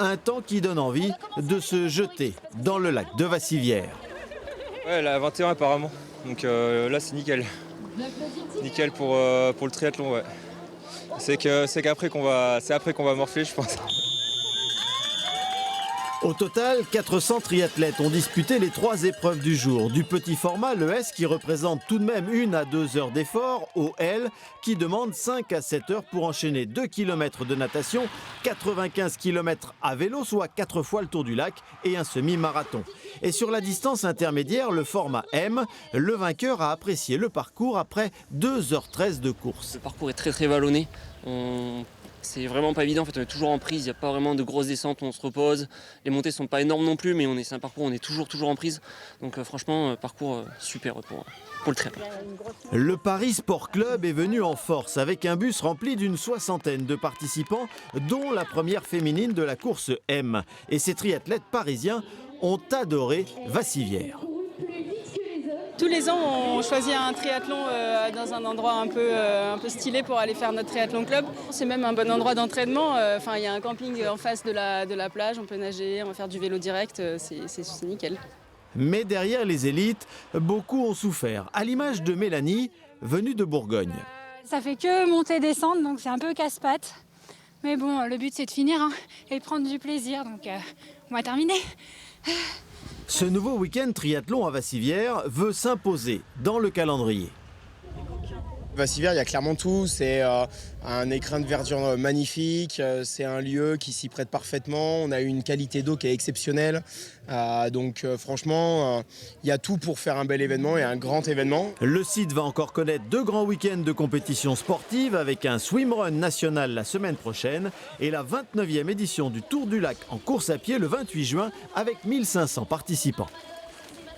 Un temps qui donne envie de se jeter dans le lac de Vassivière. Ouais, la 21 apparemment. Donc là, c'est nickel. Nickel pour le triathlon, ouais. C'est après qu'on va morfler, je pense. Au total, 400 triathlètes ont disputé les 3 épreuves du jour. Du petit format, le S qui représente tout de même 1 à 2 heures d'effort, au L qui demande 5 à 7 heures pour enchaîner 2 km de natation, 95 km à vélo, soit 4 fois le tour du lac et un semi-marathon. Et sur la distance intermédiaire, le format M, le vainqueur a apprécié le parcours après 2h13 de course. Le parcours est très vallonné. C'est vraiment pas évident, en fait, on est toujours en prise, il n'y a pas vraiment de grosses descentes où on se repose. Les montées sont pas énormes non plus, mais c'est un parcours où on est toujours en prise. Donc franchement, parcours super pour le triathlon. Le Paris Sport Club est venu en force avec un bus rempli d'une 60aine de participants, dont la première féminine de la course M. Et ces triathlètes parisiens ont adoré Vassivière. Tous les ans, on choisit un triathlon dans un endroit un peu stylé pour aller faire notre triathlon club. C'est même un bon endroit d'entraînement. Il y a un camping en face de la plage, on peut nager, on va faire du vélo direct, c'est nickel. Mais derrière les élites, beaucoup ont souffert, à l'image de Mélanie, venue de Bourgogne. Ça fait que monter-descendre, donc c'est un peu casse-pattes. Mais bon, le but c'est de finir et de prendre du plaisir, donc on va terminer. Ce nouveau week-end triathlon à Vassivière veut s'imposer dans le calendrier. Vassivière, il y a clairement tout. C'est un écrin de verdure magnifique. C'est un lieu qui s'y prête parfaitement. On a une qualité d'eau qui est exceptionnelle. Franchement, il y a tout pour faire un bel événement et un grand événement. Le site va encore connaître 2 grands week-ends de compétition sportive avec un swimrun national la semaine prochaine et la 29e édition du Tour du Lac en course à pied le 28 juin avec 1500 participants.